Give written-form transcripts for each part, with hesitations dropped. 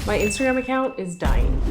My Instagram account is dying.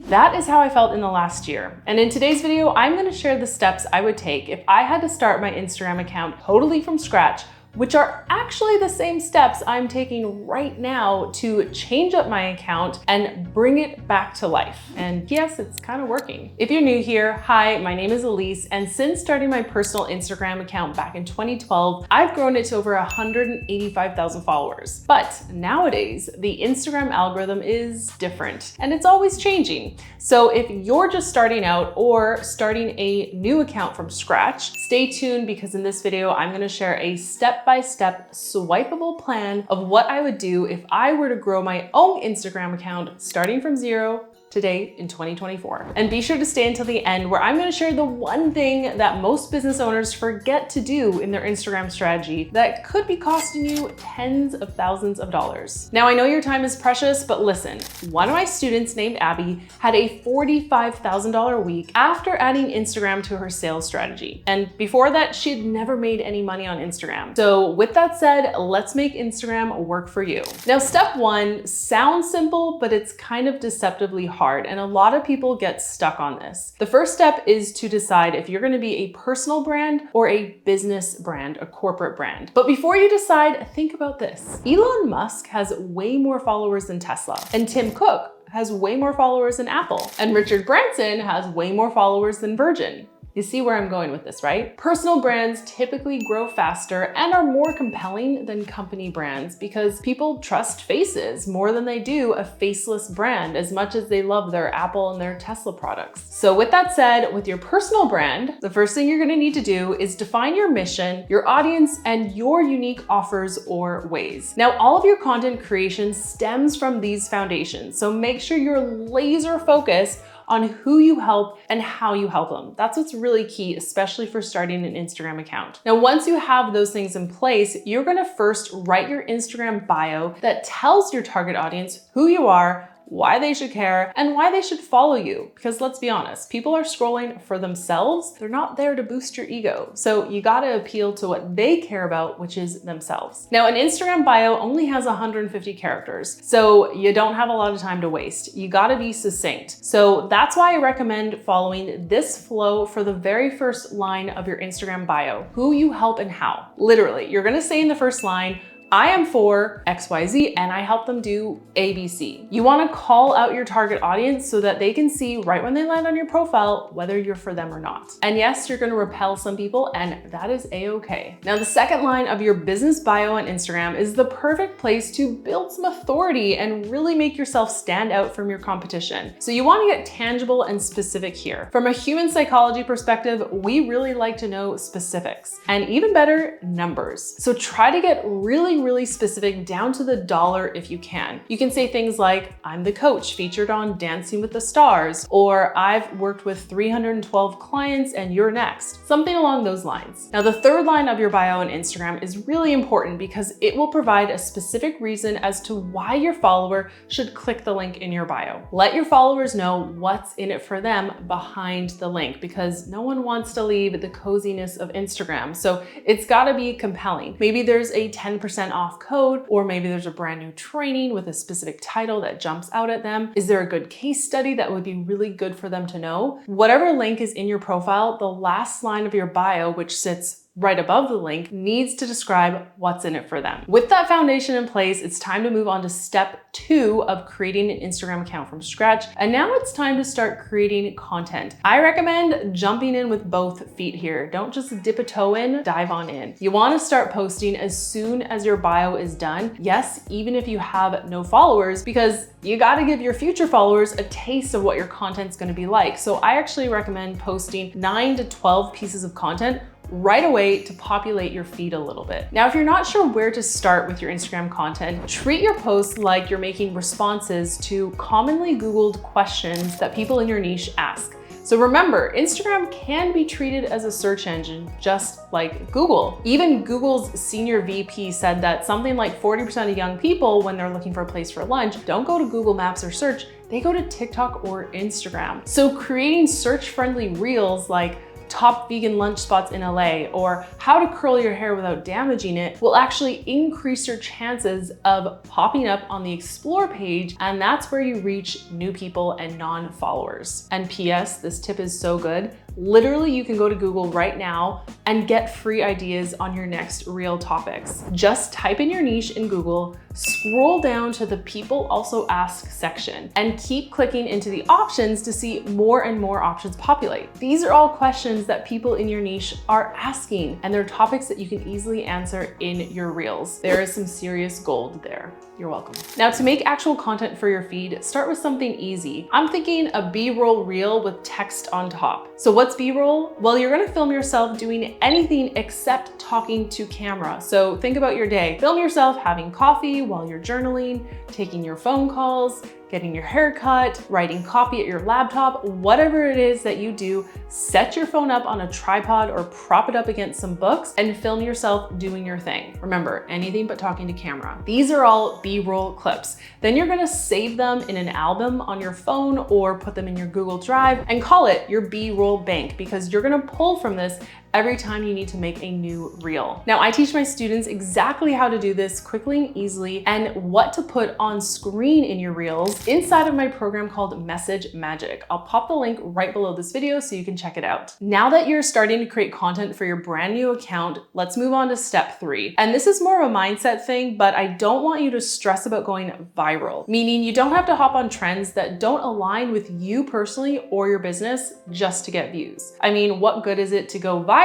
That is how I felt in the last year. And in today's video, I'm gonna share the steps I would take if I had to start my Instagram account totally from scratch, which are actually the same steps I'm taking right now to change up my account and bring it back to life. And yes, it's kind of working. If you're new here, hi, my name is Elise, and since starting my personal Instagram account back in 2012, I've grown it to over 185,000 followers. But nowadays, the Instagram algorithm is different, and it's always changing. So if you're just starting out or starting a new account from scratch, stay tuned because in this video, I'm gonna share a step-by-step swipeable plan of what I would do if I were to grow my own Instagram account starting from zero today in 2024. And be sure to stay until the end where I'm gonna share the one thing that most business owners forget to do in their Instagram strategy that could be costing you tens of thousands of dollars. Now, I know your time is precious, but listen, one of my students named Abby had a $45,000 week after adding Instagram to her sales strategy. And before that, she had never made any money on Instagram. So with that said, let's make Instagram work for you. Now, step one sounds simple, but it's kind of deceptively hard. And a lot of people get stuck on this. The first step is to decide if you're going to be a personal brand or a business brand, a corporate brand. But before you decide, think about this. Elon Musk has way more followers than Tesla, and Tim Cook has way more followers than Apple, and Richard Branson has way more followers than Virgin. You see where I'm going with this, right? Personal brands typically grow faster and are more compelling than company brands because people trust faces more than they do a faceless brand as much as they love their Apple and their Tesla products. So with that said, with your personal brand, the first thing you're gonna need to do is define your mission, your audience, and your unique offers or ways. Now, all of your content creation stems from these foundations, so make sure you're laser focused on who you help and how you help them. That's what's really key, especially for starting an Instagram account. Now, once you have those things in place, you're gonna first write your Instagram bio that tells your target audience who you are, why they should care, and why they should follow you. Because let's be honest, people are scrolling for themselves. They're not there to boost your ego. So you gotta appeal to what they care about, which is themselves. Now, an Instagram bio only has 150 characters, so you don't have a lot of time to waste. You gotta be succinct. So that's why I recommend following this flow for the very first line of your Instagram bio, who you help and how. Literally, you're gonna say in the first line, I am for XYZ and I help them do ABC. You wanna call out your target audience so that they can see right when they land on your profile whether you're for them or not. And yes, you're gonna repel some people and that is a-okay. Now, the second line of your business bio on Instagram is the perfect place to build some authority and really make yourself stand out from your competition. So you wanna get tangible and specific here. From a human psychology perspective, we really like to know specifics and even better, numbers. So try to get really specific down to the dollar if you can. You can say things like, I'm the coach featured on Dancing with the Stars, or I've worked with 312 clients and you're next. Something along those lines. Now, the third line of your bio on Instagram is really important because it will provide a specific reason as to why your follower should click the link in your bio. Let your followers know what's in it for them behind the link because no one wants to leave the coziness of Instagram. So it's gotta be compelling. Maybe there's a 10% off code, or maybe there's a brand new training with a specific title that jumps out at them. Is there a good case study that would be really good for them to know? Whatever link is in your profile, the last line of your bio, which sits right above the link, needs to describe what's in it for them. With that foundation in place, it's time to move on to step 2 of creating an Instagram account from scratch. And now it's time to start creating content. I recommend jumping in with both feet here. Don't just dip a toe in, dive on in. You want to start posting as soon as your bio is done. Yes, even if you have no followers, because you got to give your future followers a taste of what your content's going to be like. So I actually recommend posting 9 to 12 pieces of content right away to populate your feed a little bit. Now, if you're not sure where to start with your Instagram content, treat your posts like you're making responses to commonly Googled questions that people in your niche ask. So remember, Instagram can be treated as a search engine, just like Google. Even Google's senior VP said that something like 40% of young people, when they're looking for a place for lunch, don't go to Google Maps or search, they go to TikTok or Instagram. So creating search-friendly reels like top vegan lunch spots in LA or how to curl your hair without damaging it will actually increase your chances of popping up on the Explore page, and that's where you reach new people and non-followers. And PS, this tip is so good. Literally, you can go to Google right now and get free ideas on your next reel topics. Just type in your niche in Google, scroll down to the People Also Ask section, and keep clicking into the options to see more and more options populate. These are all questions that people in your niche are asking, and they're topics that you can easily answer in your reels. There is some serious gold there. You're welcome. Now, to make actual content for your feed, start with something easy. I'm thinking a B-roll reel with text on top. So what's B-roll? Well, you're gonna film yourself doing anything except talking to camera. So think about your day. Film yourself having coffee while you're journaling, taking your phone calls, getting your hair cut, writing copy at your laptop, whatever it is that you do, set your phone up on a tripod or prop it up against some books and film yourself doing your thing. Remember, anything but talking to camera. These are all B-roll clips. Then you're gonna save them in an album on your phone or put them in your Google Drive and call it your B-roll bank, because you're gonna pull from this every time you need to make a new reel. Now, I teach my students exactly how to do this quickly and easily and what to put on screen in your reels inside of my program called Message Magic. I'll pop the link right below this video so you can check it out. Now that you're starting to create content for your brand new account, let's move on to step 3. And this is more of a mindset thing, but I don't want you to stress about going viral, meaning you don't have to hop on trends that don't align with you personally or your business just to get views. I mean, what good is it to go viral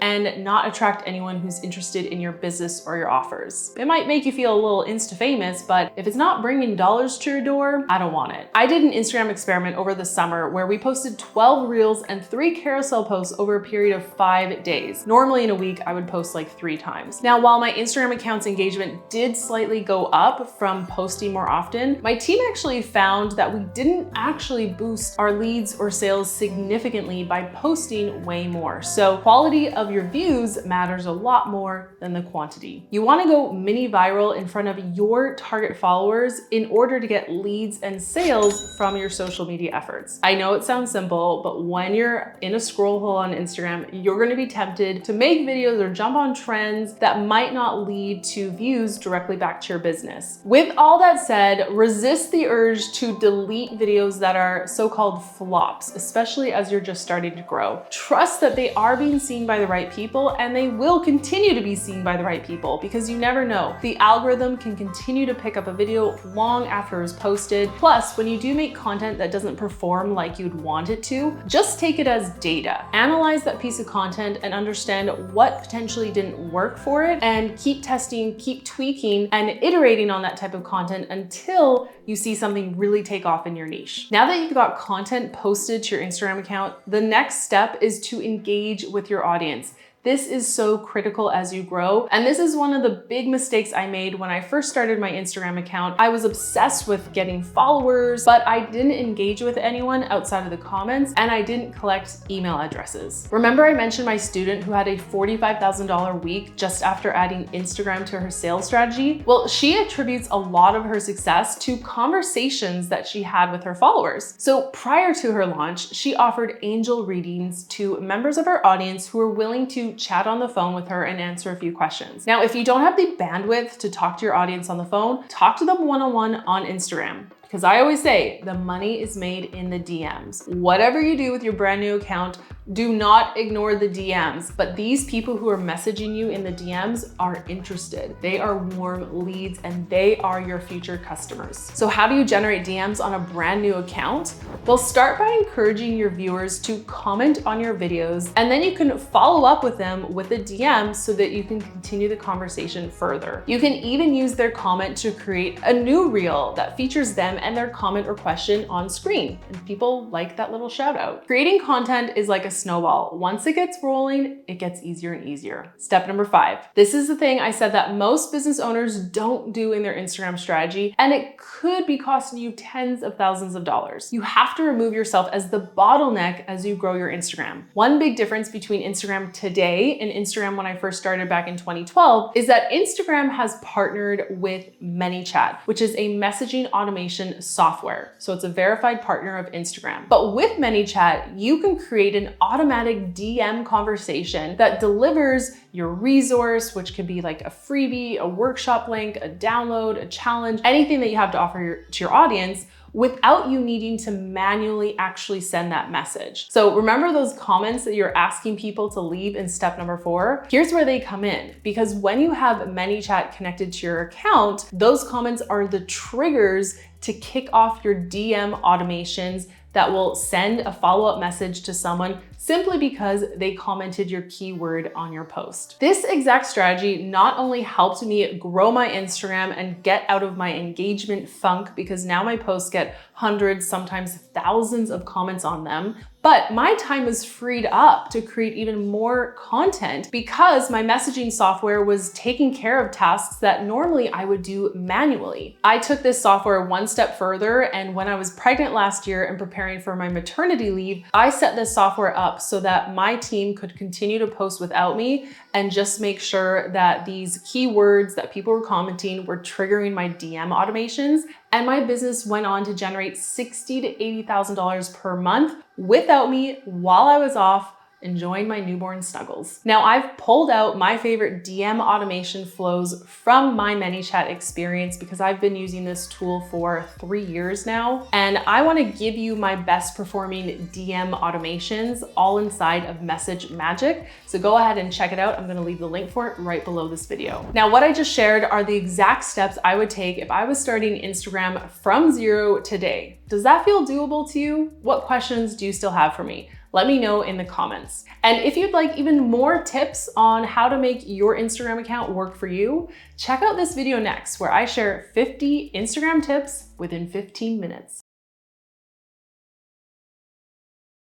and not attract anyone who's interested in your business or your offers? It might make you feel a little Insta famous, but if it's not bringing dollars to your door, I don't want it. I did an Instagram experiment over the summer where we posted 12 reels and 3 carousel posts over a period of 5 days. Normally in a week, I would post like 3 times. Now, while my Instagram account's engagement did slightly go up from posting more often, my team actually found that we didn't actually boost our leads or sales significantly by posting way more. So quality of your views matters a lot more than the quantity. You want to go mini viral in front of your target followers in order to get leads and sales from your social media efforts. I know it sounds simple, but when you're in a scroll hole on Instagram, you're going to be tempted to make videos or jump on trends that might not lead to views directly back to your business. With all that said, resist the urge to delete videos that are so-called flops, especially as you're just starting to grow. Trust that they are being seen by the right people, and they will continue to be seen by the right people, because you never know. The algorithm can continue to pick up a video long after it was posted. Plus, when you do make content that doesn't perform like you'd want it to, just take it as data. Analyze that piece of content and understand what potentially didn't work for it, and keep testing, keep tweaking, and iterating on that type of content until you see something really take off in your niche. Now that you've got content posted to your Instagram account, the next step is to engage with your audience. This is so critical as you grow. And this is one of the big mistakes I made when I first started my Instagram account. I was obsessed with getting followers, but I didn't engage with anyone outside of the comments, and I didn't collect email addresses. Remember I mentioned my student who had a $45,000 week just after adding Instagram to her sales strategy? Well, she attributes a lot of her success to conversations that she had with her followers. So prior to her launch, she offered angel readings to members of her audience who were willing to chat on the phone with her and answer a few questions. Now, if you don't have the bandwidth to talk to your audience on the phone, talk to them one-on-one on Instagram. Because I always say the money is made in the DMs. Whatever you do with your brand new account, do not ignore the DMs. But these people who are messaging you in the DMs are interested. They are warm leads and they are your future customers. So how do you generate DMs on a brand new account? Well, start by encouraging your viewers to comment on your videos, and then you can follow up with them with a DM so that you can continue the conversation further. You can even use their comment to create a new reel that features them and their comment or question on screen. And people like that little shout out. Creating content is like a snowball. Once it gets rolling, it gets easier and easier. Step number 5. This is the thing I said that most business owners don't do in their Instagram strategy, and it could be costing you tens of thousands of dollars. You have to remove yourself as the bottleneck as you grow your Instagram. One big difference between Instagram today and Instagram when I first started back in 2012 is that Instagram has partnered with ManyChat, which is a messaging automation automation software. So it's a verified partner of Instagram. But with ManyChat, you can create an automatic DM conversation that delivers your resource, which could be like a freebie, a workshop link, a download, a challenge, anything that you have to offer to your audience, without you needing to manually actually send that message. So remember those comments that you're asking people to leave in step number 4? Here's where they come in, because when you have ManyChat connected to your account, those comments are the triggers to kick off your DM automations that will send a follow-up message to someone simply because they commented your keyword on your post. This exact strategy not only helped me grow my Instagram and get out of my engagement funk, because now my posts get hundreds, sometimes thousands of comments on them, but my time was freed up to create even more content because my messaging software was taking care of tasks that normally I would do manually. I took this software one step further, and when I was pregnant last year and preparing for my maternity leave, I set this software up so that my team could continue to post without me and just make sure that these keywords that people were commenting were triggering my DM automations. And my business went on to generate $60,000 to $80,000 per month without me while I was off enjoying my newborn snuggles. Now, I've pulled out my favorite DM automation flows from my ManyChat experience because I've been using this tool for 3 years now, and I want to give you my best performing DM automations all inside of Message Magic. So go ahead and check it out. I'm going to leave the link for it right below this video. Now, what I just shared are the exact steps I would take if I was starting Instagram from zero today. Does that feel doable to you? What questions do you still have for me? Let me know in the comments. And if you'd like even more tips on how to make your Instagram account work for you, check out this video next, where I share 50 Instagram tips within 15 minutes.